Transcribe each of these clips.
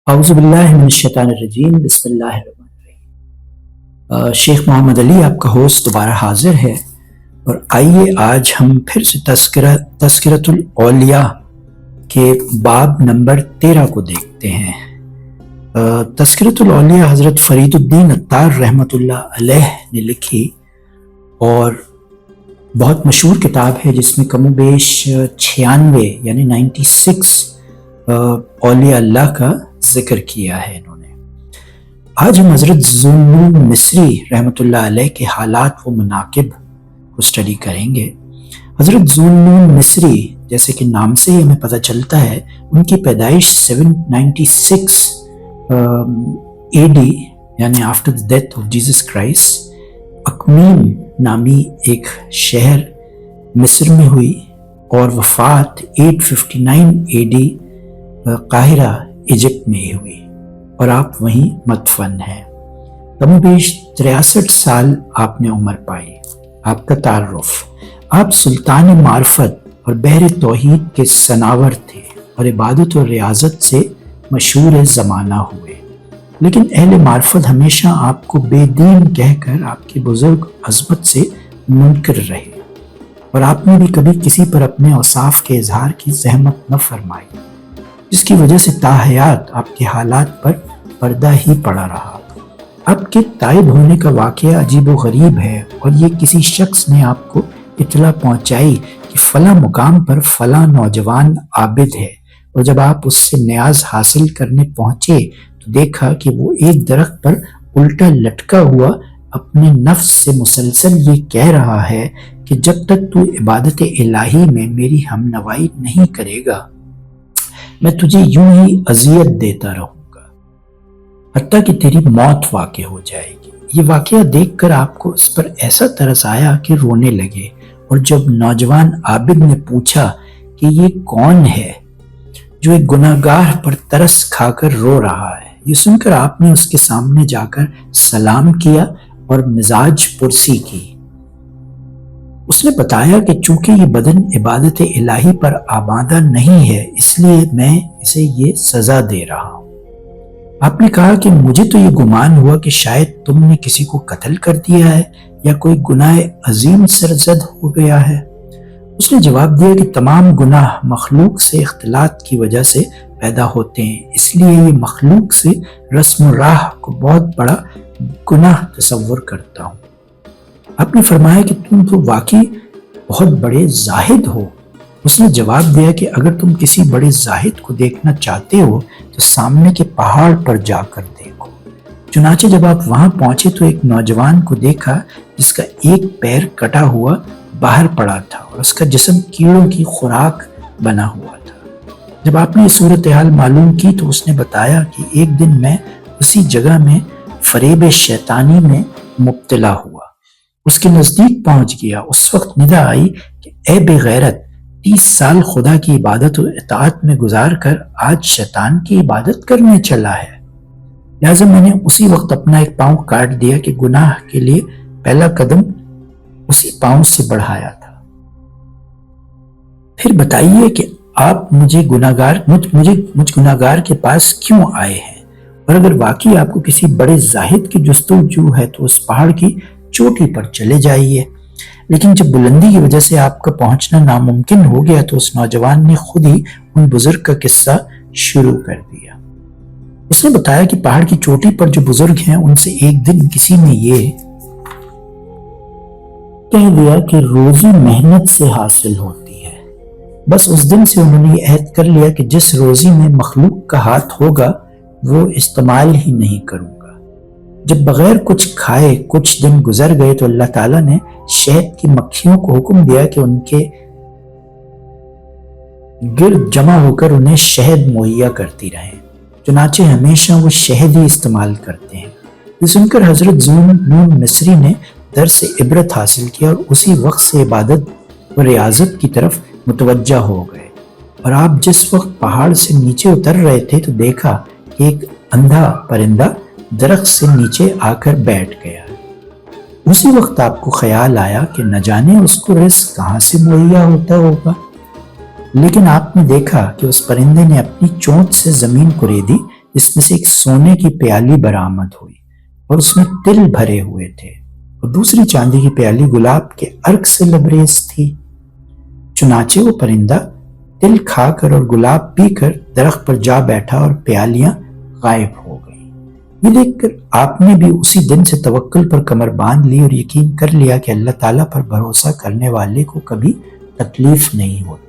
اعوذ باللہ من الشیطان الرجیم بسم اللہ الرحمن الرحیم۔ شیخ محمد علی آپ کا ہوسٹ دوبارہ حاضر ہے، اور آئیے آج ہم پھر سے تذکرۃ الاولیاء کے باب نمبر 13 کو دیکھتے ہیں۔ تذکرۃ الاولیاء حضرت فرید الدین عطار رحمۃ اللہ علیہ نے لکھی اور بہت مشہور کتاب ہے، جس میں کم و بیش 96 یعنی 96 اولیاء اللہ کا ذکر کیا ہے انہوں نے۔ آج ہم حضرت ذوالنون مصری رحمۃ اللہ علیہ کے حالات و مناقب کو اسٹڈی کریں گے۔ حضرت ذوالنون مصری، جیسے کہ نام سے ہی ہمیں پتہ چلتا ہے، ان کی پیدائش 796 AD یعنی after the death of Jesus Christ Akhmim نامی ایک شہر مصر میں ہوئی، اور وفات 859 AD قاہرہ ایجپٹ میں ہی ہوئی، اور آپ وہیں مدفن ہیں۔ کم بیش 63 سال آپ نے عمر پائی۔ آپ کا تعارف: آپ سلطان معرفت اور بحر توحید کے سناور تھے، اور عبادت و ریاضت سے مشہور زمانہ ہوئے، لیکن اہل معرفت ہمیشہ آپ کو بے دین کہہ کر آپ کی بزرگ عظمت سے منکر رہے، اور آپ نے بھی کبھی کسی پر اپنے اوصاف کے اظہار کی زحمت نہ فرمائی، جس کی وجہ سے تاحیات آپ کے حالات پر پردہ ہی پڑا رہا۔ آپ کے تائب ہونے کا واقعہ عجیب و غریب ہے، اور یہ کسی شخص نے آپ کو اطلاع پہنچائی کہ فلاں مقام پر فلاں نوجوان عابد ہے، اور جب آپ اس سے نیاز حاصل کرنے پہنچے تو دیکھا کہ وہ ایک درخت پر الٹا لٹکا ہوا اپنے نفس سے مسلسل یہ کہہ رہا ہے کہ جب تک تو عبادت الہی میں میری ہم نوائی نہیں کرے گا، میں تجھے یوں ہی اذیت دیتا رہوں گا حتیٰ کہ تیری موت واقع ہو جائے گی۔ یہ واقعہ دیکھ کر آپ کو اس پر ایسا ترس آیا کہ رونے لگے، اور جب نوجوان عابد نے پوچھا کہ یہ کون ہے جو ایک گناہ گار پر ترس کھا کر رو رہا ہے، یہ سن کر آپ نے اس کے سامنے جا کر سلام کیا اور مزاج پرسی کی۔ اس نے بتایا کہ چونکہ یہ بدن عبادت الہی پر آمادہ نہیں ہے، اس لیے میں اسے یہ سزا دے رہا ہوں۔ آپ نے کہا کہ مجھے تو یہ گمان ہوا کہ شاید تم نے کسی کو قتل کر دیا ہے یا کوئی گناہ عظیم سرزد ہو گیا ہے۔ اس نے جواب دیا کہ تمام گناہ مخلوق سے اختلاط کی وجہ سے پیدا ہوتے ہیں، اس لیے یہ مخلوق سے رسم و راہ کو بہت بڑا گناہ تصور کرتا ہوں۔ آپ نے فرمایا کہ تم تو واقعی بہت بڑے زاہد ہو۔ اس نے جواب دیا کہ اگر تم کسی بڑے زاہد کو دیکھنا چاہتے ہو تو سامنے کے پہاڑ پر جا کر دیکھو۔ چنانچہ جب آپ وہاں پہنچے تو ایک نوجوان کو دیکھا جس کا ایک پیر کٹا ہوا باہر پڑا تھا، اور اس کا جسم کیڑوں کی خوراک بنا ہوا تھا۔ جب آپ نے یہ صورتحال معلوم کی تو اس نے بتایا کہ ایک دن میں اسی جگہ میں فریب شیطانی میں مبتلا ہوا، اس کے نزدیک پہنچ گیا۔ اس وقت ندا آئی کہ اے بے غیرت، 30 سال خدا کی عبادت و اطاعت میں گزار کر آج شیطان کی عبادت کرنے چلا ہے۔ لہذا میں نے اسی وقت اپنا ایک پاؤں کاٹ دیا کہ گناہ کے لیے پہلا قدم اسی پاؤں سے بڑھایا تھا۔ پھر بتائیے کہ آپ مجھ گناہگار کے پاس کیوں آئے ہیں، اور اگر واقعی آپ کو کسی بڑے زاہد کی جستجو ہے تو اس پہاڑ کی چوٹی پر چلے جائیے۔ لیکن جب بلندی کی وجہ سے آپ کا پہنچنا ناممکن ہو گیا تو اس نوجوان نے خود ہی ان بزرگ کا قصہ شروع کر دیا۔ اس نے بتایا کہ پہاڑ کی چوٹی پر جو بزرگ ہیں ان سے ایک دن کسی نے یہ کہہ دیا کہ روزی محنت سے حاصل ہوتی ہے۔ بس اس دن سے انہوں نے یہ عہد کر لیا کہ جس روزی میں مخلوق کا ہاتھ ہوگا وہ استعمال ہی نہیں کروں گا۔ جب بغیر کچھ کھائے کچھ دن گزر گئے تو اللہ تعالیٰ نے شہد کی مکھیوں کو حکم دیا کہ ان کے گرد جمع ہو کر انہیں شہد مہیا کرتی رہیں، چنانچہ ہمیشہ وہ شہد ہی استعمال کرتے ہیں۔ یہ سن کر حضرت ذوالنون مصری نے درس عبرت حاصل کیا، اور اسی وقت سے عبادت و ریاضت کی طرف متوجہ ہو گئے۔ اور آپ جس وقت پہاڑ سے نیچے اتر رہے تھے تو دیکھا کہ ایک اندھا پرندہ درخت سے نیچے آ کر بیٹھ گیا۔ اسی وقت آپ کو خیال آیا کہ نہ جانے اس کو رزق کہاں سے مہیا ہوتا ہوگا، لیکن آپ نے دیکھا کہ اس پرندے نے اپنی چونچ سے زمین کو ریدی جس میں سے ایک سونے کی پیالی برآمد ہوئی اور اس میں تل بھرے ہوئے تھے، اور دوسری چاندی کی پیالی گلاب کے عرق سے لبریز تھی۔ چنانچہ وہ پرندہ تل کھا کر اور گلاب پی کر درخت پر جا بیٹھا اور پیالیاں غائب ہو گئیں۔ یہ دیکھ کر آپ نے بھی اسی دن سے توکل پر کمر باندھ لی اور یقین کر لیا کہ اللہ تعالیٰ پر بھروسہ کرنے والے کو کبھی تکلیف نہیں ہوتی۔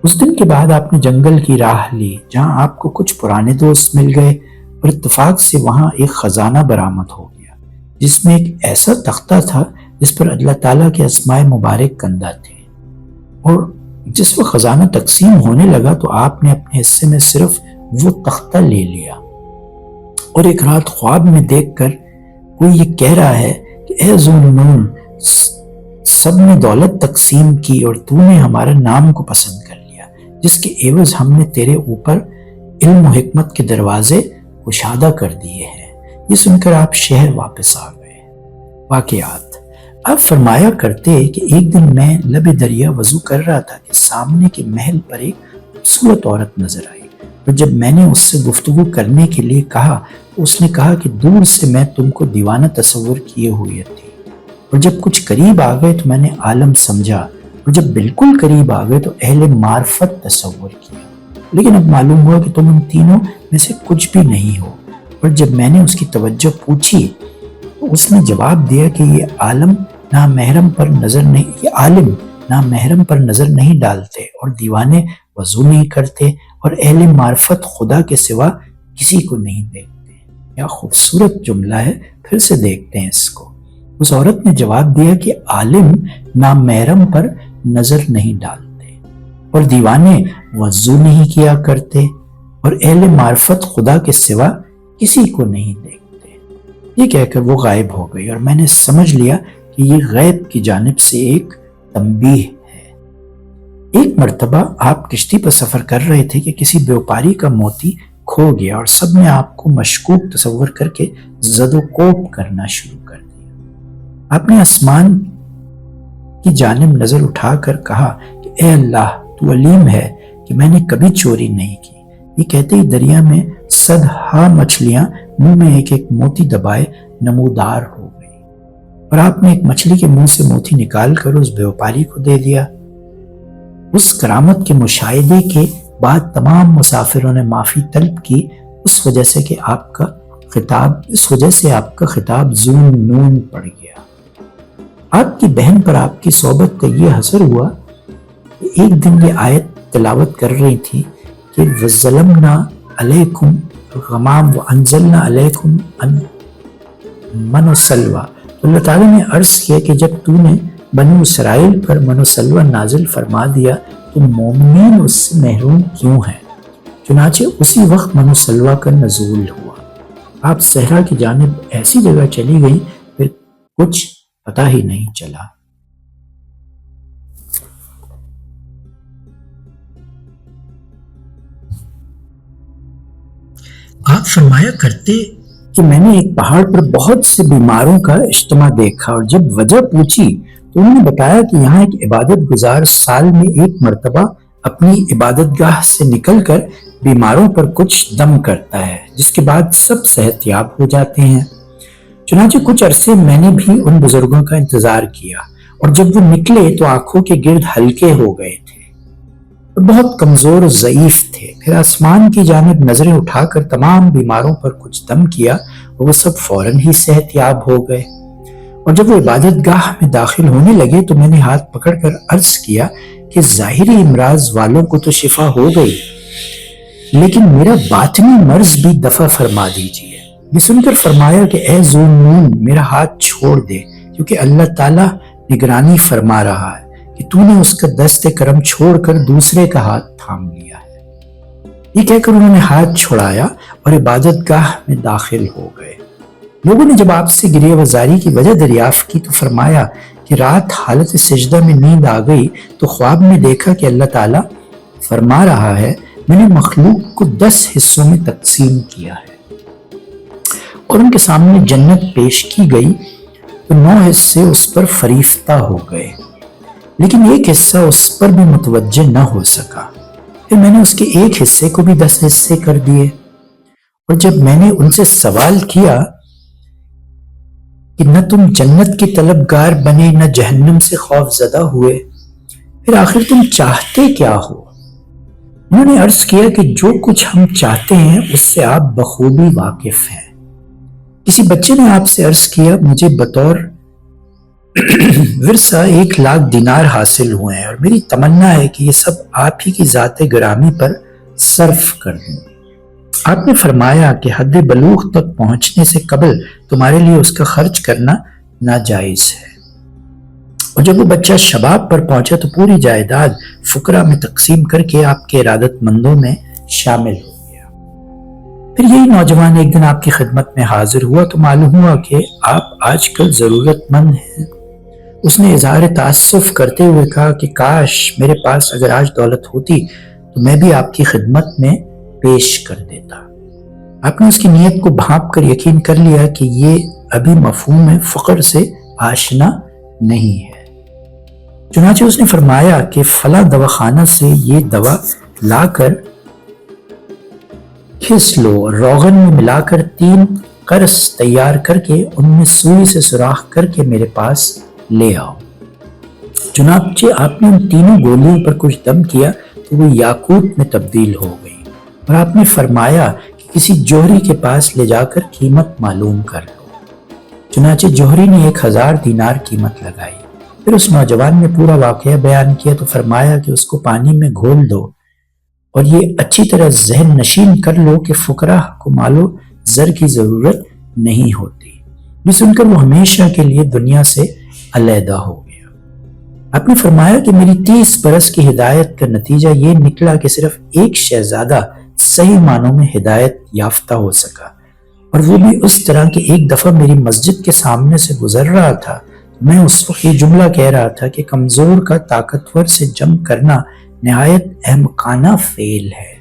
اس دن کے بعد آپ نے جنگل کی راہ لی، جہاں آپ کو کچھ پرانے دوست مل گئے اور اتفاق سے وہاں ایک خزانہ برآمد ہو گیا، جس میں ایک ایسا تختہ تھا جس پر اللہ تعالیٰ کے اسماء مبارک کندہ تھے۔ اور جس وقت خزانہ تقسیم ہونے لگا تو آپ نے اپنے حصے میں صرف وہ تختہ لے لیا، اور ایک رات خواب میں دیکھ کر کوئی یہ کہہ رہا ہے کہ اے ذو نون، سب نے دولت تقسیم کی اور تو نے ہمارے نام کو پسند کر لیا، جس کے عوض ہم نے تیرے اوپر علم و حکمت کے دروازے کشادہ کر دیے ہیں۔ یہ سن کر آپ شہر واپس آ گئے۔ واقعات: آپ فرمایا کرتے کہ ایک دن میں لب دریا وضو کر رہا تھا کہ سامنے کے محل پر ایک خوبصورت عورت نظر آئی، اور جب میں نے اس سے گفتگو کرنے کے لیے کہا تو اس نے کہا کہ دور سے میں تم کو دیوانہ تصور کیے ہوئے تھی، اور جب کچھ قریب آ گئے تو میں نے عالم سمجھا، اور جب بالکل قریب آ گئے تو اہل معرفت تصور کیا، لیکن اب معلوم ہوا کہ تم ان تینوں میں سے کچھ بھی نہیں ہو۔ اور جب میں نے اس کی توجہ پوچھی تو اس نے جواب دیا کہ یہ عالم نامحرم پر نظر نہیں ڈالتے، اور دیوانے وضو نہیں کرتے، اور اہل معرفت خدا کے سوا کسی کو نہیں دیکھتے۔ کیا خوبصورت جملہ ہے، پھر سے دیکھتے ہیں اس کو۔ اس عورت نے جواب دیا کہ عالم نامحرم پر نظر نہیں ڈالتے، اور دیوانے وضو نہیں کیا کرتے، اور اہل معرفت خدا کے سوا کسی کو نہیں دیکھتے۔ یہ کہہ کر وہ غائب ہو گئی، اور میں نے سمجھ لیا کہ یہ غیب کی جانب سے ایک تنبیہ ہے۔ ایک مرتبہ آپ کشتی پر سفر کر رہے تھے کہ کسی بیوپاری کا موتی کھو گیا، اور سب نے آپ کو مشکوک تصور کر کے زد و کوب کرنا شروع کر دیا۔ آپ نے آسمان کی جانب نظر اٹھا کر کہا کہ اے اللہ، تو علیم ہے کہ میں نے کبھی چوری نہیں کی۔ یہ کہتے ہی دریا میں 100 مچھلیاں منہ میں ایک ایک موتی دبائے نمودار ہو گئی، اور آپ نے ایک مچھلی کے منہ سے موتی نکال کر اس بیوپاری کو دے دیا۔ اس کرامت کے مشاہدے کے بعد تمام مسافروں نے معافی طلب کی، اس وجہ سے آپ کا خطاب زون نون پڑ گیا۔ آپ کی بہن پر آپ کی صحبت کا یہ اثر ہوا کہ ایک دن یہ آیت تلاوت کر رہی تھی کہ وَظَلَمْنَا عَلَيْكُمْ الْغَمَامَ وَأَنزَلْنَا عَلَيْكُمْ مَنَّ وَسَلْوَىٰ، تو اللہ تعالیٰ نے عرض کیا کہ جب تو نے بنو اسرائیل پر من و سلوہ نازل فرما دیا تو مومنین اس سے محروم کیوں ہیں؟ چنانچہ اسی وقت من و سلوہ کا نزول ہوا۔ آپ صحرا کی جانب ایسی جگہ چلی گئی پھر کچھ پتہ ہی نہیں چلا۔ آپ فرمایا کرتے کہ میں نے ایک پہاڑ پر بہت سے بیماروں کا اجتماع دیکھا، اور جب وجہ پوچھی تو انہوں نے بتایا کہ یہاں ایک عبادت گزار سال میں ایک مرتبہ اپنی عبادت گاہ سے نکل کر بیماروں پر کچھ دم کرتا ہے، جس کے بعد سب صحت یاب ہو جاتے ہیں۔ چنانچہ کچھ عرصے میں نے بھی ان بزرگوں کا انتظار کیا، اور جب وہ نکلے تو آنکھوں کے گرد ہلکے ہو گئے تھے اور بہت کمزور و ضعیف تھے۔ پھر آسمان کی جانب نظریں اٹھا کر تمام بیماروں پر کچھ دم کیا اور وہ سب فوراً ہی صحت یاب ہو گئے۔ اور جب وہ عبادت گاہ میں داخل ہونے لگے تو میں نے ہاتھ پکڑ کر عرض کیا کہ ظاہری امراض والوں کو تو شفا ہو گئی، لیکن میرا باطنی مرض بھی دفع فرما دیجیے۔ یہ سن کر فرمایا کہ اے ذو نون، میرا ہاتھ چھوڑ دے، کیونکہ اللہ تعالیٰ نگرانی فرما رہا ہے کہ تو نے اس کا دست کرم چھوڑ کر دوسرے کا ہاتھ تھام لیا ہے۔ یہ کہہ کر انہوں نے ہاتھ چھڑایا اور عبادت گاہ میں داخل ہو گئے۔ لوگوں نے جب آپ سے گریہ وزاری کی وجہ دریافت کی تو فرمایا کہ رات حالت سجدہ میں نیند آ گئی تو خواب میں دیکھا کہ اللہ تعالیٰ فرما رہا ہے میں نے مخلوق کو 10 حصوں میں تقسیم کیا ہے، اور ان کے سامنے جنت پیش کی گئی تو 9 حصے اس پر فریفتہ ہو گئے، لیکن ایک حصہ اس پر بھی متوجہ نہ ہو سکا۔ پھر میں نے اس کے ایک حصے کو بھی 10 حصے کر دیے۔ اور جب میں نے ان سے سوال کیا کہ نہ تم جنت کے طلبگار بنے نہ جہنم سے خوف زدہ ہوئے، پھر آخر تم چاہتے کیا ہو؟ انہوں نے عرض کیا کہ جو کچھ ہم چاہتے ہیں اس سے آپ بخوبی واقف ہیں۔ کسی بچے نے آپ سے عرض کیا مجھے بطور ورثہ 1,00,000 دینار حاصل ہوئے ہیں اور میری تمنا ہے کہ یہ سب آپ ہی کی ذات گرامی پر صرف کر دوں۔ آپ نے فرمایا کہ حد بلوغ تک پہنچنے سے قبل تمہارے لیے اس کا خرچ کرنا ناجائز ہے، اور جب وہ بچہ شباب پر پہنچا تو پوری جائیداد فقراء میں تقسیم کر کے آپ کے ارادت مندوں میں شامل ہو گیا۔ پھر یہی نوجوان ایک دن آپ کی خدمت میں حاضر ہوا تو معلوم ہوا کہ آپ آج کل ضرورت مند ہیں۔ اس نے اظہار تاسف کرتے ہوئے کہا کہ کاش میرے پاس اگر آج دولت ہوتی تو میں بھی آپ کی خدمت میں پیش کر دیتا۔ آپ نے اس کی نیت کو بھانپ کر یقین کر لیا کہ یہ ابھی مفہوم فقر سے آشنا نہیں ہے۔ چنانچہ اس نے فرمایا کہ فلاں دواخانہ سے یہ دوا لا کر کھس لو اور روغن میں ملا کر 3 قرص تیار کر کے ان میں سوئی سے سوراخ کر کے میرے پاس لے آؤ۔ چنانچہ آپ نے ان تینوں گولیوں پر کچھ دم کیا تو وہ یاقوت میں تبدیل ہو گئی، اور آپ نے فرمایا کہ کسی جوہری کے پاس لے جا کر قیمت معلوم کر لو۔ چنانچہ جوہری نے 1,000 دینار قیمت لگائی۔ پھر اس نوجوان نے پورا واقعہ بیان کیا تو فرمایا کہ اس کو پانی میں گھول دو اور یہ اچھی طرح ذہن نشین کر لو کہ فقراء کو مال و زر کی ضرورت نہیں ہوتی۔ یہ سن کر وہ ہمیشہ کے لیے دنیا سے علیحدہ ہو گیا۔ آپ نے فرمایا کہ میری 30 برس کی ہدایت کا نتیجہ یہ نکلا کہ صرف ایک شہزادہ صحیح معنوں میں ہدایت یافتہ ہو سکا، اور وہ بھی اس طرح کہ ایک دفعہ میری مسجد کے سامنے سے گزر رہا تھا، میں اس وقت یہ جملہ کہہ رہا تھا کہ کمزور کا طاقتور سے جنگ کرنا نہایت احمقانہ فعل ہے۔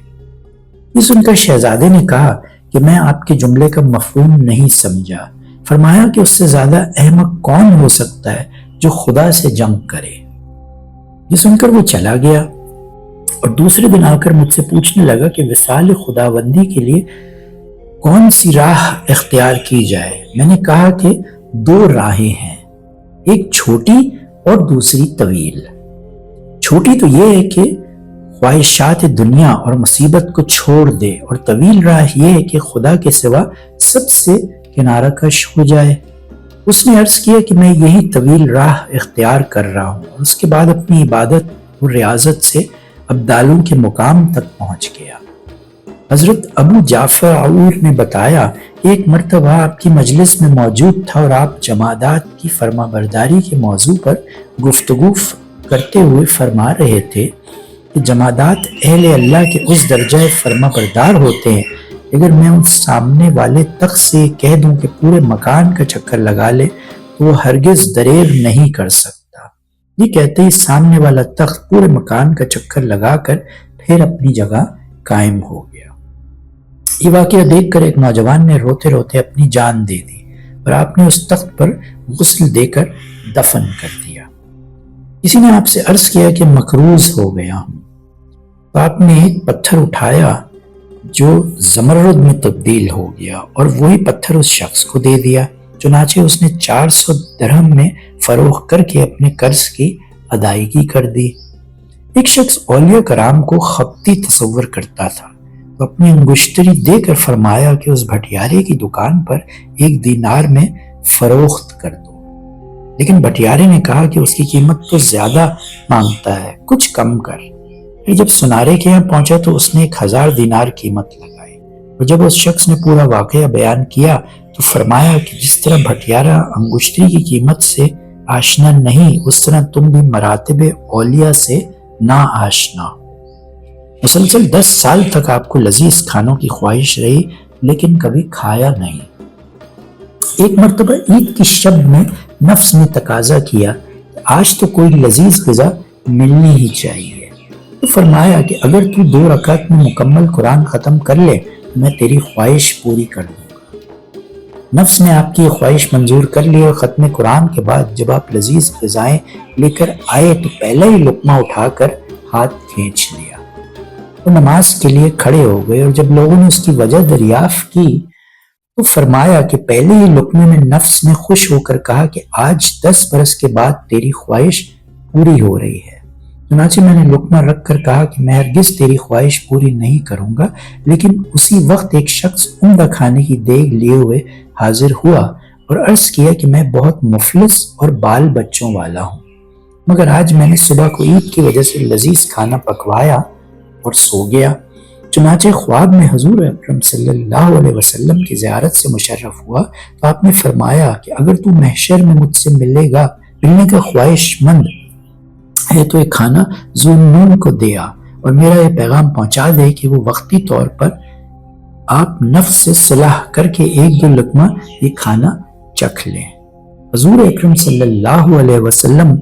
یہ سن کر شہزادے نے کہا کہ میں آپ کے جملے کا مفہوم نہیں سمجھا۔ فرمایا کہ اس سے زیادہ احمق کون ہو سکتا ہے جو خدا سے جنگ کرے۔ یہ سن کر وہ چلا گیا اور دوسرے دن آ کر مجھ سے پوچھنے لگا کہ وصال خداوندی کے لیے کون سی راہ اختیار کی جائے۔ میں نے کہا کہ 2 راہیں ہیں، ایک چھوٹی اور دوسری طویل۔ چھوٹی تو یہ ہے کہ خواہشات دنیا اور مصیبت کو چھوڑ دے، اور طویل راہ یہ ہے کہ خدا کے سوا سب سے کنارہ کش ہو جائے۔ اس نے عرض کیا کہ میں یہی طویل راہ اختیار کر رہا ہوں، اور اس کے بعد اپنی عبادت اور ریاضت سے ابدالوں کے مقام تک پہنچ گیا۔ حضرت ابو جعفر عور نے بتایا کہ ایک مرتبہ آپ کی مجلس میں موجود تھا اور آپ جمادات کی فرما برداری کے موضوع پر گفتگو کرتے ہوئے فرما رہے تھے کہ جمادات اہل اللہ کے اس درجہ فرما بردار ہوتے ہیں، اگر میں ان سامنے والے تخت سے کہہ دوں کہ پورے مکان کا چکر لگا لے تو وہ ہرگز دریغ نہیں کر سکتا۔ یہ کہتے ہی سامنے والا تخت پورے مکان کا چکر لگا کر پھر اپنی جگہ قائم ہو گیا۔ یہ واقعہ دیکھ کر ایک نوجوان نے روتے روتے اپنی جان دے دی اور آپ نے اس تخت پر غسل دے کر دفن کر دیا۔ کسی نے آپ سے عرض کیا کہ مقروض ہو گیا ہوں، تو آپ نے ایک پتھر اٹھایا جو زمرد میں تبدیل ہو گیا اور وہی پتھر اس شخص کو دے دیا۔ چنانچہ اس نے 400 درہم میں فروخت کر کے اپنے قرض کی ادائیگی کر دی۔ ایک شخص اولیاء کرام کو خبتی تصور کرتا تھا تو اپنی انگشتری دے کر فرمایا کہ اس بھٹیارے کی دکان پر 1 دینار میں فروخت کر دو، لیکن بھٹیارے نے کہا کہ اس کی قیمت تو زیادہ مانگتا ہے، کچھ کم کر۔ پھر جب سنارے کے یہاں پہنچا تو اس نے 1000 دینار قیمت لگائی، اور جب اس شخص نے پورا واقعہ بیان کیا تو فرمایا کہ جس طرح بھٹیارہ انگشتری کی قیمت سے آشنا نہیں، اس طرح تم بھی مراتب اولیاء سے نا آشنا۔ مسلسل 10 سال تک آپ کو لذیذ کھانوں کی خواہش رہی لیکن کبھی کھایا نہیں۔ ایک مرتبہ عید کی شب میں نفس نے تقاضا کیا کہ آج تو کوئی لذیذ غذا ملنی ہی چاہیے، تو فرمایا کہ اگر تو 2 رکعت میں مکمل قرآن ختم کر لے تو میں تیری خواہش پوری کر دوں گا۔ نفس نے آپ کی یہ خواہش منظور کر لی اور ختم قرآن کے بعد جب آپ لذیذ غذائیں لے کر آئے تو پہلا ہی لقمہ اٹھا کر ہاتھ کھینچ لیا۔ وہ نماز کے لیے کھڑے ہو گئے اور جب لوگوں نے اس کی وجہ دریافت کی تو فرمایا کہ پہلے ہی لقمے میں نفس نے خوش ہو کر کہا کہ آج 10 برس کے بعد تیری خواہش پوری ہو رہی ہے۔ چنانچہ میں نے لقمہ رکھ کر کہا کہ میں ہرگز تیری خواہش پوری نہیں کروں گا، لیکن اسی وقت ایک شخص عمدہ کھانے کی دیگ لیے ہوئے حاضر ہوا اور عرض کیا کہ میں بہت مفلس اور بال بچوں والا ہوں، مگر آج میں نے صبح کو عید کی وجہ سے لذیذ کھانا پکوایا اور سو گیا۔ چنانچہ خواب میں حضور اکرم صلی اللہ علیہ وسلم کی زیارت سے مشرف ہوا تو آپ نے فرمایا کہ اگر تو محشر میں مجھ سے ملنے کا خواہش مند ہے تو ایک کھانا ذو نون کو دیا اور میرا یہ پیغام پہنچا دے کہ وہ وقتی طور پر آپ نفس سے صلح کر کے 1-2 لقمہ یہ کھانا چکھ لیں۔ حضور اکرم صلی اللہ علیہ وسلم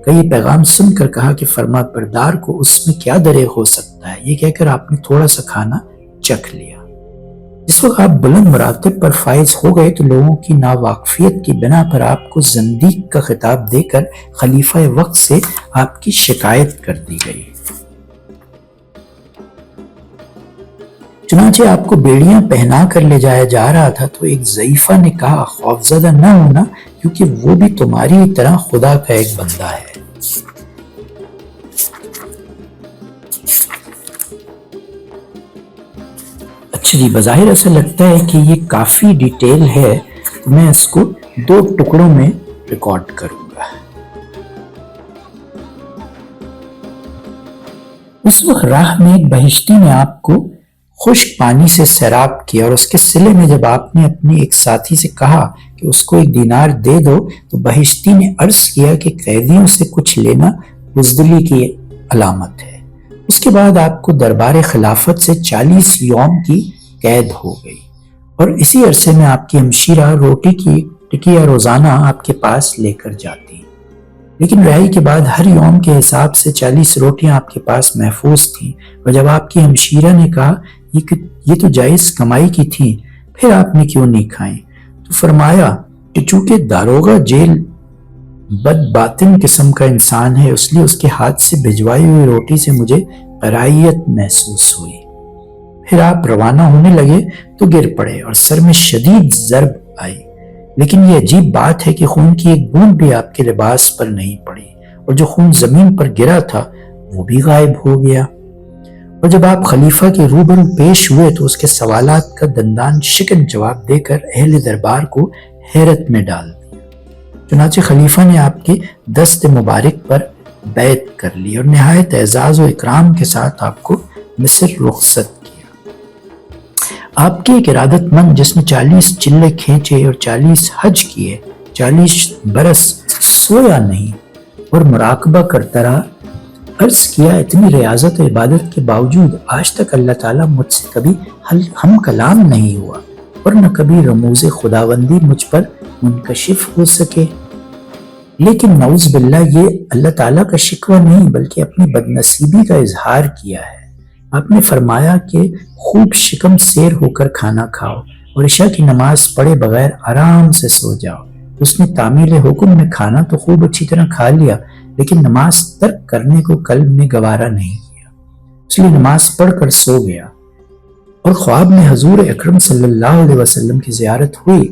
کا یہ پیغام سن کر کہا کہ فرما بردار کو اس میں کیا دریغ ہو سکتا ہے، یہ کہہ کر آپ نے تھوڑا سا کھانا چکھ لیا۔ اس وقت آپ بلند مراتب پر فائز ہو گئے تو لوگوں کی ناواقفیت کی بنا پر آپ کو زندیق کا خطاب دے کر خلیفہ وقت سے آپ کی شکایت کر دی گئی۔ چنانچہ آپ کو بیڑیاں پہنا کر لے جایا جا رہا تھا تو ایک ضعیفہ نے کہا خوفزدہ نہ ہونا کیونکہ وہ بھی تمہاری طرح خدا کا ایک بندہ ہے۔ اچھا جی، بظاہر ایسا لگتا ہے کہ یہ کافی ڈیٹیل ہے تو میں اس کو 2 ٹکڑوں میں ریکارڈ کروں گا۔ اس وقت راہ میں ایک بہشتی نے آپ کو خشک پانی سے سیراب کیا اور اس کے صلے میں جب آپ نے اپنے ایک ساتھی سے کہا کہ اس کو 1 دینار دے دو تو بہشتی نے عرض کیا کہ قیدیوں سے کچھ لینا بزدلی کی علامت ہے۔ اس کے بعد آپ کو دربار خلافت سے 40 یوم کی قید ہو گئی اور اسی عرصے میں آپ کی ہمشیرہ روٹی کی ٹکیا روزانہ آپ کے پاس لے کر جاتی، لیکن رہائی کے بعد ہر یوم کے حساب سے 40 روٹیاں آپ کے پاس محفوظ تھیں، اور جب آپ کی ہمشیرہ نے کہا یہ تو جائز کمائی کی تھیں، پھر آپ نے کیوں نہیں کھائیں؟ تو فرمایا کہ چونکہ داروغہ جیل بد باطن قسم کا انسان ہے اس لیے اس کے ہاتھ سے بھجوائی ہوئی روٹی سے مجھے کرائیت محسوس ہوئی۔ پھر آپ روانہ ہونے لگے تو گر پڑے اور سر میں شدید ضرب آئی، لیکن یہ عجیب بات ہے کہ خون کی ایک بوند بھی آپ کے لباس پر نہیں پڑی اور جو خون زمین پر گرا تھا وہ بھی غائب ہو گیا۔ اور جب آپ خلیفہ کے روبرو پیش ہوئے تو اس کے سوالات کا دندان شکن جواب دے کر اہل دربار کو حیرت میں ڈال دیا۔ چنانچہ خلیفہ نے آپ کے دست مبارک پر بیعت کر لی اور نہایت اعزاز و اکرام کے ساتھ آپ کو مصر رخصت کیا۔ آپ کے ایک ارادت مند جس نے 40 چلے کھینچے اور 40 حج کیے، 40 برس سویا نہیں اور مراقبہ کرتا رہا، عرض کیا اتنی ریاضت و عبادت کے باوجود آج تک اللہ تعالیٰ مجھ سے کبھی ہم کلام نہیں ہوا اور نہ کبھی رموز خداوندی مجھ پر منکشف ہو سکے۔ لیکن نعوذ باللہ یہ اللہ تعالیٰ کا شکوہ نہیں بلکہ اپنی بدنصیبی کا اظہار کیا ہے۔ آپ نے فرمایا کہ خوب شکم سیر ہو کر کھانا کھاؤ اور عشاء کی نماز پڑھے بغیر آرام سے سو جاؤ۔ اس نے تعمیل حکم میں کھانا تو خوب اچھی طرح کھا لیا لیکن نماز ترک کرنے کو قلب میں گوارا نہیں کیا، اس لیے نماز پڑھ کر سو گیا۔ اور خواب میں حضور اکرم صلی اللہ علیہ وسلم کی زیارت ہوئی۔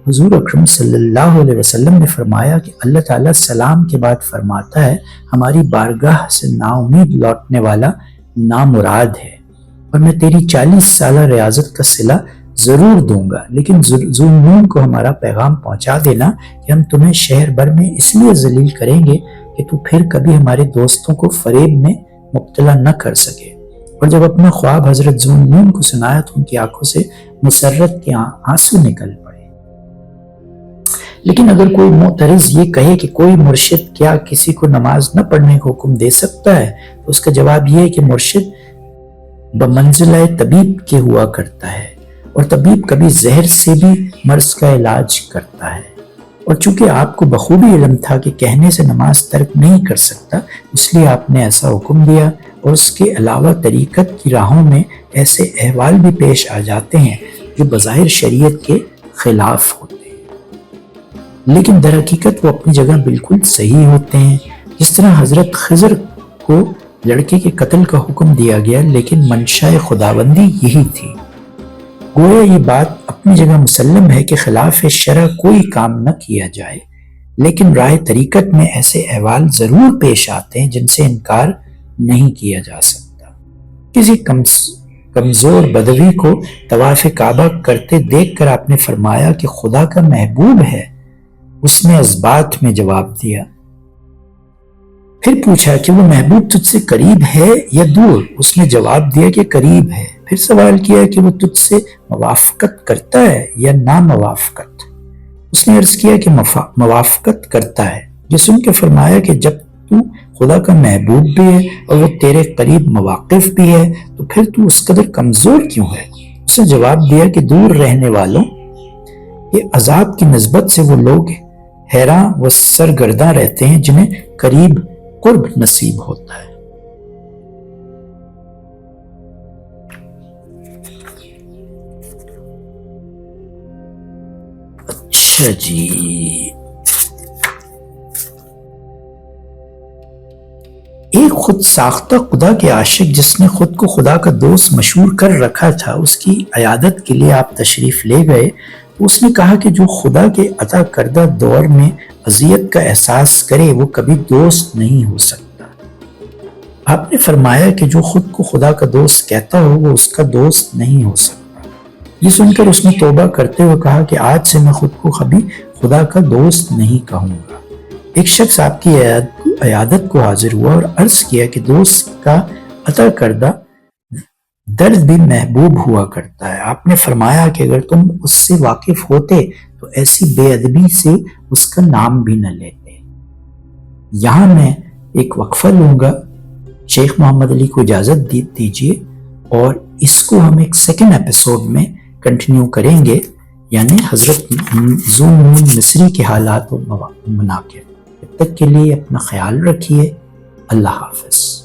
حضور اکرم صلی اللہ علیہ وسلم نے فرمایا کہ اللہ تعالیٰ سلام کے بعد فرماتا ہے ہماری بارگاہ سے نا امید لوٹنے والا نامراد ہے، اور میں تیری 40 سالہ ریاضت کا صلہ ضرور دوں گا، لیکن ذو نون کو ہمارا پیغام پہنچا دینا کہ ہم تمہیں شہر بھر میں اس لیے ذلیل کریں گے کہ تو پھر کبھی ہمارے دوستوں کو فریب میں مبتلا نہ کر سکے۔ اور جب اپنا خواب حضرت ذو نون کو سنایا تو ان کی آنکھوں سے مسرت کے آنسو نکل پڑے۔ لیکن اگر کوئی معترض یہ کہے کہ کوئی مرشد کیا کسی کو نماز نہ پڑھنے کا حکم دے سکتا ہے تو اس کا جواب یہ ہے کہ مرشد بمنزلہ طبیب کے ہوا کرتا ہے، اور طبیب کبھی زہر سے بھی مرض کا علاج کرتا ہے، اور چونکہ آپ کو بخوبی علم تھا کہ کہنے سے نماز ترک نہیں کر سکتا اس لیے آپ نے ایسا حکم دیا، اور اس کے علاوہ طریقت کی راہوں میں ایسے احوال بھی پیش آ جاتے ہیں جو بظاہر شریعت کے خلاف ہوتے ہیں لیکن در حقیقت وہ اپنی جگہ بالکل صحیح ہوتے ہیں، جس طرح حضرت خضر کو لڑکے کے قتل کا حکم دیا گیا، لیکن منشاء خداوندی یہی تھی۔ گویا یہ بات اپنی جگہ مسلم ہے کہ خلاف شرع کوئی کام نہ کیا جائے، لیکن راہ طریقت میں ایسے احوال ضرور پیش آتے ہیں جن سے انکار نہیں کیا جا سکتا۔ کسی کمزور بدوی کو طواف کعبہ کرتے دیکھ کر آپ نے فرمایا کہ خدا کا محبوب ہے۔ اس نے اثبات میں جواب دیا۔ پھر پوچھا کہ وہ محبوب تجھ سے قریب ہے یا دور؟ اس نے جواب دیا کہ قریب ہے۔ پھر سوال کیا کہ وہ تجھ سے موافقت کرتا ہے یا ناموافقت؟ اس نے عرض کیا کہ موافقت کرتا ہے۔ یہ سن کے فرمایا کہ جب تو خدا کا محبوب بھی ہے اور وہ تیرے قریب مواقف بھی ہے تو پھر تو اس قدر کمزور کیوں ہے؟ اس نے جواب دیا کہ دور رہنے والوں، یہ عذاب کی نسبت سے وہ لوگ حیراں و سرگرداں رہتے ہیں جنہیں قریب قرب نصیب ہوتا ہے۔ اچھا جی، ایک خود ساختہ خدا کے عاشق جس نے خود کو خدا کا دوست مشہور کر رکھا تھا، اس کی عیادت کے لیے آپ تشریف لے گئے تو اس نے کہا کہ جو خدا کے عطا کردہ دور میں اذیت کا احساس کرے وہ کبھی دوست نہیں ہو سکتا۔ آپ نے فرمایا کہ جو خود کو خدا کا دوست کہتا ہو وہ اس کا دوست نہیں ہو سکتا۔ یہ سن کر اس نے توبہ کرتے ہوئے کہا کہ آج سے میں خود کو کبھی خدا کا دوست نہیں کہوں گا۔ ایک شخص آپ کی عیادت کو حاضر ہوا اور عرض کیا کہ دوست کا عطا کردہ درد بھی محبوب ہوا کرتا ہے۔ آپ نے فرمایا کہ اگر تم اس سے واقف ہوتے تو ایسی بے ادبی سے اس کا نام بھی نہ لیتے۔ یہاں میں ایک وقفہ لوں گا، شیخ محمد علی کو اجازت دیجیے، اور اس کو ہم ایک سیکنڈ ایپیسوڈ میں کنٹینیو کریں گے، یعنی حضرت ذو نون مصری کے حالات و مناقب۔ تب تک کے لیے اپنا خیال رکھیے۔ اللہ حافظ۔